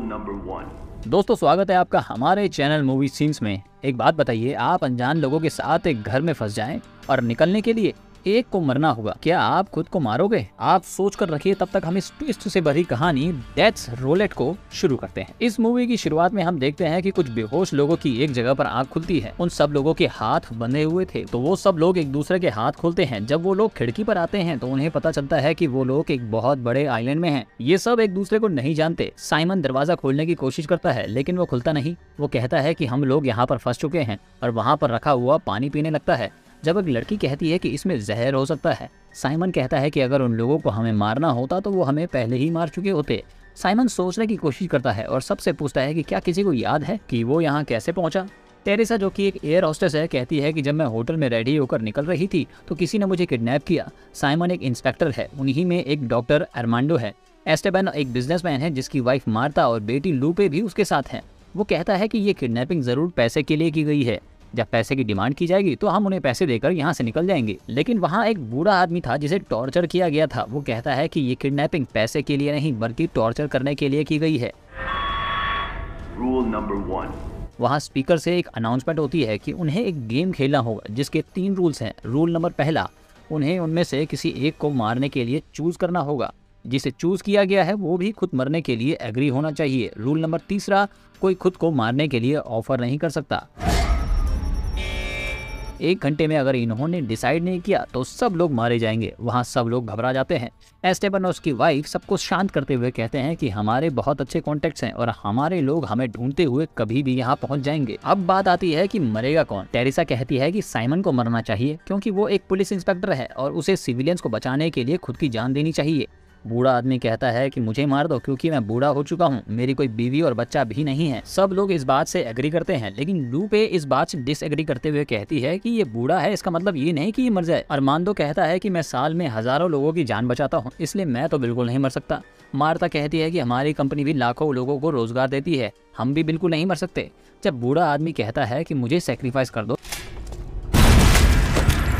दोस्तों स्वागत है आपका हमारे चैनल मूवी सीन्स में। एक बात बताइए, आप अनजान लोगों के साथ एक घर में फंस जाएं और निकलने के लिए एक को मरना होगा, क्या आप खुद को मारोगे? आप सोच कर रखिए, तब तक हम इस ट्विस्ट से भरी कहानी डेथ्स रोलेट को शुरू करते हैं। इस मूवी की शुरुआत में हम देखते हैं कि कुछ बेहोश लोगों की एक जगह पर आंख खुलती है। उन सब लोगों के हाथ बंधे हुए थे, तो वो सब लोग एक दूसरे के हाथ खोलते हैं। जब वो लोग खिड़की पर आते हैं तो उन्हें पता चलता है कि वो लोग एक बहुत बड़े आइलैंड में हैं। ये सब एक दूसरे को नहीं जानते। साइमन दरवाजा खोलने की कोशिश करता है लेकिन वो खुलता नहीं। वो कहता है कि हम लोग यहाँ पर फंस चुके हैं और वहाँ पर रखा हुआ पानी पीने लगता है। जब एक लड़की कहती है कि इसमें जहर हो सकता है, साइमन कहता है कि अगर उन लोगों को हमें मारना होता तो वो हमें पहले ही मार चुके होते। साइमन सोचने की कोशिश करता है और सबसे पूछता है कि क्या किसी को याद है कि वो यहाँ कैसे पहुंचा। टेरेसा, जो कि एक एयर होस्टेस है, कहती है कि जब मैं होटल में रेडी होकर निकल रही थी तो किसी ने मुझे किडनैप किया। साइमन एक इंस्पेक्टर है, उन्हीं में एक डॉक्टर अरमांडो है। एस्टेबन एक बिजनेसमैन है जिसकी वाइफ मार्ता और बेटी लूपे भी उसके साथ हैं। वो कहता है कि ये किडनैपिंग जरूर पैसे के लिए की गई है। जब पैसे की डिमांड की जाएगी तो हम उन्हें पैसे देकर यहाँ से निकल जाएंगे। लेकिन वहाँ एक बूढ़ा आदमी था जिसे टॉर्चर किया गया था। वो कहता है कि ये किडनैपिंग पैसे के लिए नहीं बल्कि टॉर्चर करने के लिए की गई है। Rule number 1। वहाँ स्पीकर से एक अनाउंसमेंट होती है कि उन्हें एक गेम खेलना होगा जिसके 3 रूल्स हैं। रूल नंबर पहला, उन्हें उनमें से किसी एक को मारने के लिए चूज करना होगा। जिसे चूज किया गया है वो भी खुद मरने के लिए एग्री होना चाहिए। रूल नंबर तीसरा, कोई खुद को मारने के लिए ऑफर नहीं कर सकता। 1 घंटे में अगर इन्होंने डिसाइड नहीं किया तो सब लोग मारे जाएंगे। वहाँ सब लोग घबरा जाते हैं। एस्टेबन और उसकी वाइफ सबको शांत करते हुए कहते हैं कि हमारे बहुत अच्छे कॉन्टेक्ट्स हैं और हमारे लोग हमें ढूंढते हुए कभी भी यहाँ पहुँच जाएंगे। अब बात आती है कि मरेगा कौन। टेरेसा कहती है कि साइमन को मरना चाहिए क्योंकि वो एक पुलिस इंस्पेक्टर है और उसे सिविलियंस को बचाने के लिए खुद की जान देनी चाहिए। बूढ़ा आदमी कहता है कि मुझे मार दो क्योंकि मैं बूढ़ा हो चुका हूँ, मेरी कोई बीवी और बच्चा भी नहीं है। सब लोग इस बात से एग्री करते हैं लेकिन लूपे इस बात से डिसएग्री करते हुए कहती है कि ये बूढ़ा है, इसका मतलब ये नहीं कि ये मर जाए। अरमांडो कहता है कि मैं साल में हजारों लोगों की जान बचाता हूँ, इसलिए मैं तो बिल्कुल नहीं मर सकता। मार्ता कहती है कि हमारी कंपनी भी लाखों लोगों को रोजगार देती है, हम भी बिल्कुल नहीं मर सकते। जब बूढ़ा आदमी कहता है कि मुझे सेक्रीफाइस कर दो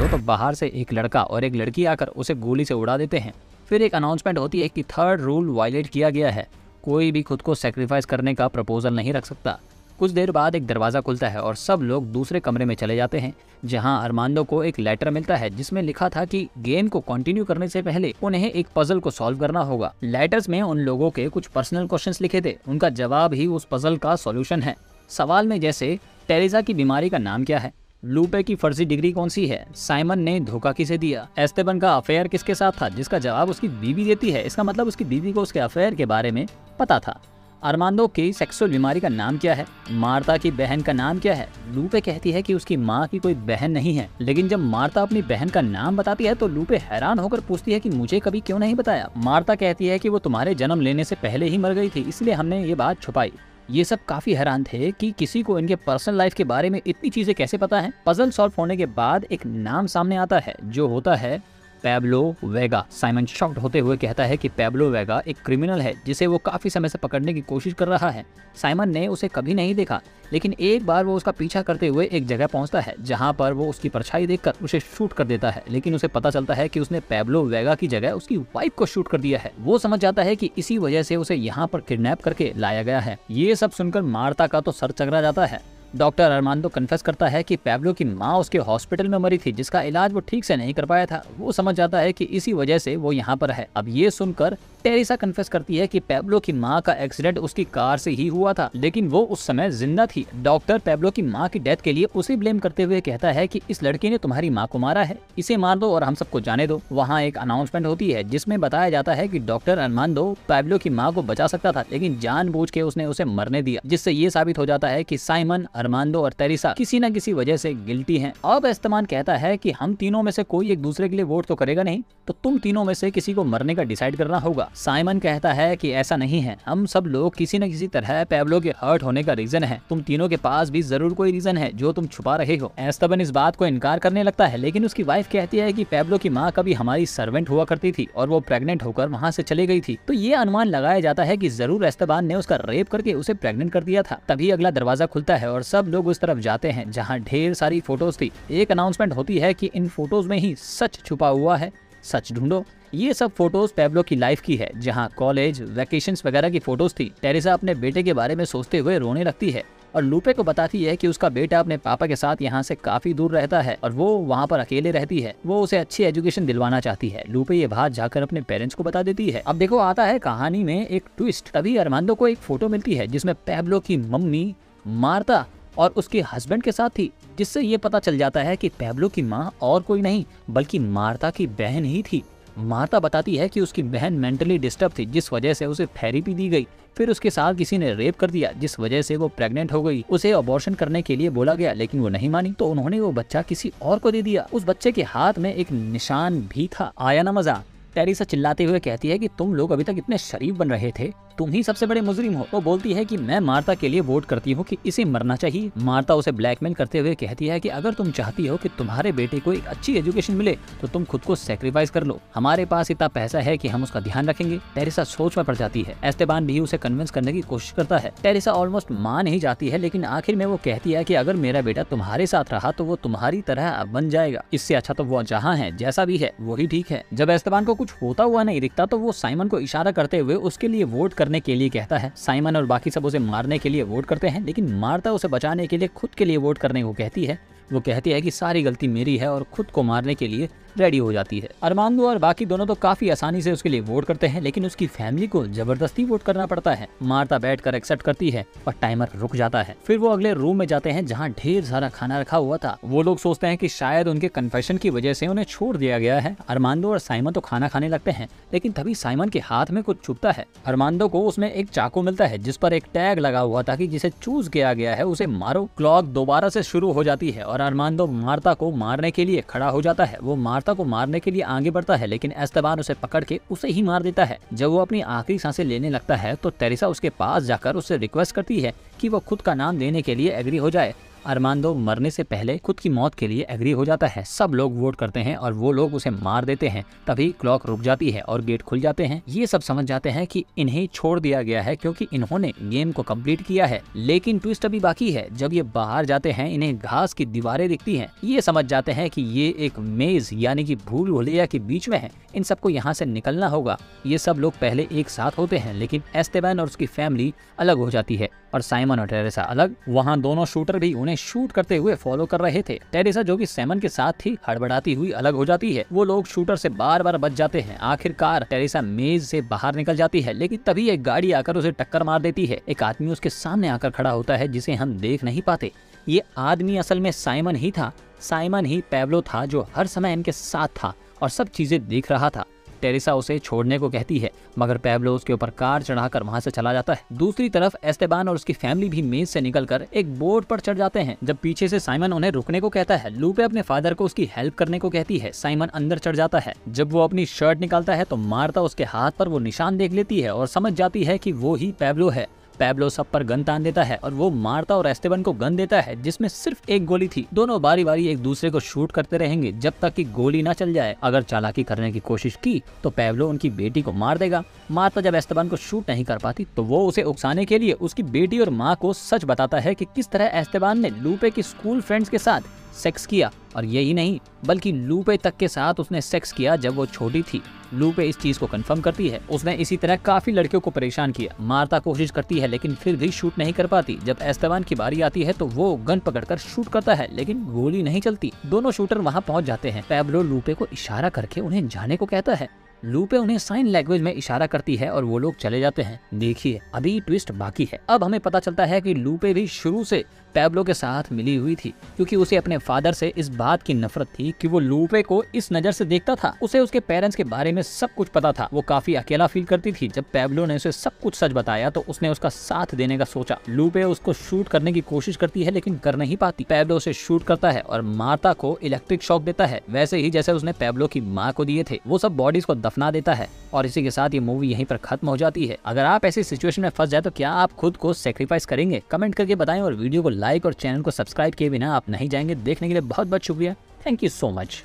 तो बाहर से एक लड़का और एक लड़की आकर उसे गोली से उड़ा देते हैं। फिर एक अनाउंसमेंट होती है कि 3rd रूल वायलेट किया गया है, कोई भी खुद को सेक्रीफाइस करने का प्रपोजल नहीं रख सकता। कुछ देर बाद एक दरवाज़ा खुलता है और सब लोग दूसरे कमरे में चले जाते हैं जहां अरमांडो को एक लेटर मिलता है जिसमें लिखा था कि गेम को कंटिन्यू करने से पहले उन्हें एक पजल को सॉल्व करना होगा। लेटर्स में उन लोगों के कुछ पर्सनल क्वेश्चंस लिखे थे, उनका जवाब ही उस पजल का सॉल्यूशन है। सवाल में जैसे टेरेसा की बीमारी का नाम क्या है, लूपे की फर्जी डिग्री कौन सी है, साइमन ने धोखा किसे दिया, एस्टेबन का अफेयर किसके साथ था जिसका जवाब उसकी बीवी देती है, इसका मतलब उसकी बीवी को उसके अफेयर के बारे में पता था। अरमांडो की सेक्सुअल बीमारी का नाम क्या है, मार्ता की बहन का नाम क्या है। लूपे कहती है कि उसकी माँ की कोई बहन नहीं है, लेकिन जब मार्ता अपनी बहन का नाम बताती है तो लूपे हैरान होकर पूछती है कि मुझे कभी क्यों नहीं बताया। मार्ता कहती है कि वो तुम्हारे जन्म लेने से पहले ही मर गई थी, इसलिए हमने ये बात छुपाई। ये सब काफी हैरान थे कि किसी को इनके पर्सनल लाइफ के बारे में इतनी चीजें कैसे पता है। पजल सॉल्व होने के बाद एक नाम सामने आता है जो होता है पैब्लो वेगा। साइमन शॉक्ड होते हुए कहता है कि पैब्लो वेगा एक क्रिमिनल है जिसे वो काफी समय से पकड़ने की कोशिश कर रहा है। साइमन ने उसे कभी नहीं देखा लेकिन एक बार वो उसका पीछा करते हुए एक जगह पहुंचता है जहां पर वो उसकी परछाई देखकर उसे शूट कर देता है, लेकिन उसे पता चलता है कि उसने पैब्लो वेगा की जगह उसकी वाइफ को शूट कर दिया है। वो समझ जाता है कि इसी वजह से उसे यहाँ पर किडनैप करके लाया गया है। ये सब सुनकर मार्ता का तो सर चकरा जाता है। डॉक्टर अरमांडो कन्फेस करता है कि पैब्लो की माँ उसके हॉस्पिटल में मरी थी जिसका इलाज वो ठीक से नहीं कर पाया था। वो समझ जाता है कि इसी वजह से वो यहाँ पर है। अब ये सुनकर टेरेसा कन्फेस करती है कि पैब्लो की माँ का एक्सीडेंट उसकी कार से ही हुआ था, लेकिन वो उस समय जिंदा थी। डॉक्टर पैब्लो की माँ की डेथ के लिए उसे ब्लेम करते हुए कहता है कि इस लड़के ने तुम्हारी माँ को मारा है, इसे मार दो और हम सबको जाने दो। वहाँ एक अनाउंसमेंट होती है जिसमें बताया जाता है कि डॉक्टर अरमांडो पैब्लो की माँ को बचा सकता था लेकिन जानबूझ के उसने उसे मरने दिया, जिससे ये साबित हो जाता है कि साइमन, अरमांडो और टेरेसा किसी न किसी वजह से गिल्टी हैं। अब एस्तेमान कहता है कि हम तीनों में से कोई एक दूसरे के लिए वोट तो करेगा नहीं, तो तुम तीनों में से किसी को मरने का डिसाइड करना होगा। साइमन कहता है कि ऐसा नहीं है, हम सब लोग किसी न किसी तरह पैब्लो के हर्ट होने का रीजन है, तुम तीनों के पास भी जरूर कोई रीजन है जो तुम छुपा रहे हो। एस्तेबन इस बात को इनकार करने लगता है लेकिन उसकी वाइफ कहती है कि पैब्लो की माँ कभी हमारी सर्वेंट हुआ करती थी और वो प्रेग्नेंट होकर वहाँ से चली गई थी। तो ये अनुमान लगाया जाता है कि जरूर एस्तेबान ने उसका रेप करके उसे प्रेग्नेंट कर दिया था। तभी अगला दरवाजा खुलता है और सब लोग उस तरफ जाते हैं जहाँ ढेर सारी फोटोज थी। एक अनाउंसमेंट होती है कि इन फोटोज में ही सच छुपा हुआ है, सच ढूंढो। ये सब फोटोज पैब्लो की लाइफ की है, जहाँ कॉलेज, वैकेशंस वगैरह की फोटोज थी। टेरेसा अपने बेटे के बारे में सोचते हुए रोने लगती है और लूपे को बताती है कि उसका बेटा अपने पापा के साथ यहाँ से काफी दूर रहता है और वो वहाँ पर अकेले रहती है। वो उसे अच्छी एजुकेशन दिलवाना चाहती है। लूपे ये बात जाकर अपने पेरेंट्स को बता देती है। अब देखो आता है कहानी में एक ट्विस्ट। तभी अरमांडो को एक फोटो मिलती है जिसमें पैब्लो की मम्मी मार्ता और उसके हस्बैंड के साथ थी, जिससे ये पता चल जाता है कि पैब्लो की माँ और कोई नहीं बल्कि मार्ता की बहन ही थी। मार्ता बताती है कि उसकी बहन मेंटली डिस्टर्ब थी, जिस वजह से उसे थेरेपी दी गई। फिर उसके साथ किसी ने रेप कर दिया, जिस वजह से वो प्रेग्नेंट हो गई। उसे अबॉर्शन करने के लिए बोला गया, लेकिन वो नहीं मानी, तो उन्होंने वो बच्चा किसी और को दे दिया। उस बच्चे के हाथ में एक निशान भी था। आया ना मजा। टेरेसा चिल्लाते हुए कहती है कि तुम लोग अभी तक इतने शरीफ बन रहे थे, तुम ही सबसे बड़े मुजरिम हो। वो बोलती है कि मैं मार्ता के लिए वोट करती हूँ कि इसे मरना चाहिए। मार्ता उसे ब्लैकमेल करते हुए कहती है कि अगर तुम चाहती हो कि तुम्हारे बेटे को एक अच्छी एजुकेशन मिले तो तुम खुद को सेक्रीफाइस कर लो, हमारे पास इतना पैसा है कि हम उसका ध्यान रखेंगे। टेरेसा सोच में पड़ जाती है। एस्तेबान भी उसे कन्विंस करने की कोशिश करता है। टेरेसा ऑलमोस्ट मान ही जाती है, लेकिन आखिर में वो कहती है कि अगर मेरा बेटा तुम्हारे साथ रहा तो वो तुम्हारी तरह बन जाएगा। इससे अच्छा तो वो जहाँ है, जैसा भी है, वही ठीक है। जब एस्तेबान को कुछ होता हुआ नहीं दिखता तो वो साइमन को इशारा करते हुए उसके लिए वोट करने के लिए कहता है। साइमन और बाकी सब उसे मारने के लिए वोट करते हैं, लेकिन मार्ता उसे बचाने के लिए खुद के लिए वोट करने को कहती है। वो कहती है कि सारी गलती मेरी है और खुद को मारने के लिए रेडी हो जाती है। अरमांडो और बाकी दोनों तो काफी आसानी से उसके लिए वोट करते हैं, लेकिन उसकी फैमिली को जबरदस्ती वोट करना पड़ता है। मार्ता बैठकर एक्सेप्ट करती है और टाइमर रुक जाता है। फिर वो अगले रूम में जाते हैं जहाँ ढेर सारा खाना रखा हुआ था। वो लोग सोचते हैं कि शायद उनके कन्फेशन की वजह से उन्हें छोड़ दिया गया है। अरमांडो और साइमन तो खाना खाने लगते हैं, लेकिन तभी साइमन के हाथ में कुछ छुपता है। अरमांडो को उसमें एक चाकू मिलता है जिस पर एक टैग लगा हुआ था कि जिसे चूज किया गया है उसे मारो। क्लॉक दोबारा से शुरू हो जाती है और अरमांडो मार्ता को मारने के लिए खड़ा हो जाता है। वो मार्ता को मारने के लिए आगे बढ़ता है, लेकिन एस्तेबान उसे पकड़ के उसे ही मार देता है। जब वो अपनी आखिरी सांसें लेने लगता है तो टेरेसा उसके पास जाकर उससे रिक्वेस्ट करती है कि वो खुद का नाम देने के लिए एग्री हो जाए। अरमांडो मरने से पहले खुद की मौत के लिए एग्री हो जाता है। सब लोग वोट करते हैं और वो लोग उसे मार देते हैं। तभी क्लॉक रुक जाती है और गेट खुल जाते हैं। ये सब समझ जाते हैं कि इन्हें छोड़ दिया गया है क्योंकि इन्होंने गेम को कंप्लीट किया है। लेकिन ट्विस्ट अभी बाकी है। जब ये बाहर जाते हैं इन्हें घास की दीवारें दिखती हैं। ये समझ जाते हैं कि ये एक मेज यानी कि भूल भुलैया के बीच में है। इन सबको यहाँ से निकलना होगा। ये सब लोग पहले एक साथ होते हैं, लेकिन एस्तेबान और उसकी फैमिली अलग हो जाती है और साइमन और टेरेसा अलग। वहाँ दोनों शूटर भी उन्हें शूट करते हुए फॉलो कर रहे थे। टेरेसा जो कि साइमन के साथ थी हड़बड़ाती हुई अलग हो जाती है। वो लोग शूटर से बार बार बच जाते हैं। आखिरकार टेरेसा मेज से बाहर निकल जाती है, लेकिन तभी एक गाड़ी आकर उसे टक्कर मार देती है। एक आदमी उसके सामने आकर खड़ा होता है जिसे हम देख नहीं पाते। ये आदमी असल में साइमन ही था। साइमन ही पैब्लो था जो हर समय इनके साथ था और सब चीजें देख रहा था। टेरेसा उसे छोड़ने को कहती है, मगर पैब्लो उसके ऊपर कार चढ़ाकर वहां से चला जाता है। दूसरी तरफ एस्तेबान और उसकी फैमिली भी मेज से निकलकर एक बोट पर चढ़ जाते हैं। जब पीछे से साइमन उन्हें रुकने को कहता है, लूपे अपने फादर को उसकी हेल्प करने को कहती है। साइमन अंदर चढ़ जाता है। जब वो अपनी शर्ट निकालता है तो मार्ता उसके हाथ पर वो निशान देख लेती है और समझ जाती है कि वो ही पैब्लो है। पैब्लो सब पर गन तान देता है और वो मार्ता और एस्तेबान को गन देता है जिसमें सिर्फ एक गोली थी। दोनों बारी बारी एक दूसरे को शूट करते रहेंगे जब तक कि गोली ना चल जाए। अगर चालाकी करने की कोशिश की तो पैब्लो उनकी बेटी को मार देगा। मार्ता जब एस्तेबान को शूट नहीं कर पाती तो वो उसे उकसाने के लिए उसकी बेटी और माँ को सच बताता है कि किस तरह एस्तेबान ने लूपे की स्कूल फ्रेंड्स के साथ सेक्स किया, और यही नहीं बल्कि लूपे तक के साथ उसने सेक्स किया जब वो छोटी थी। लूपे इस चीज को कंफर्म करती है। उसने इसी तरह काफी लड़कियों को परेशान किया। मार्ता कोशिश करती है लेकिन फिर भी शूट नहीं कर पाती। जब एस्तेबान की बारी आती है तो वो गन पकड़कर शूट करता है, लेकिन गोली नहीं चलती। दोनों शूटर वहां पहुंच जाते हैं। पैब्लो लूपे को इशारा करके उन्हें जाने को कहता है। लूपे उन्हें साइन लैंग्वेज में इशारा करती है और वो लोग चले जाते हैं। देखिए अभी ट्विस्ट बाकी है। अब हमें पता चलता है कि लूपे भी शुरू से पैब्लो के साथ मिली हुई थी, क्योंकि उसे अपने फादर से इस बात की नफरत थी कि वो लूपे को इस नजर से देखता था। उसे उसके पेरेंट्स के बारे में सब कुछ पता था। वो काफी अकेला फील करती थी। जब पैब्लो ने उसे सब कुछ सच बताया तो उसने उसका साथ देने का सोचा। लूपे उसको शूट करने की कोशिश करती है लेकिन कर नहीं पाती। पैब्लो उसे शूट करता है और मार्ता को इलेक्ट्रिक शॉक देता है, वैसे ही जैसे उसने पैब्लो की माँ को दिए थे। वो सब बॉडीज को दफना देता है और इसी के साथ ये मूवी यहीं पर खत्म हो जाती है। अगर आप ऐसी सिचुएशन में फंस जाए तो क्या आप खुद को सेक्रीफाइस करेंगे? कमेंट करके बताएं और वीडियो को लाइक और चैनल को सब्सक्राइब किए बिना आप नहीं जाएंगे। देखने के लिए बहुत बहुत शुक्रिया। Thank you so much.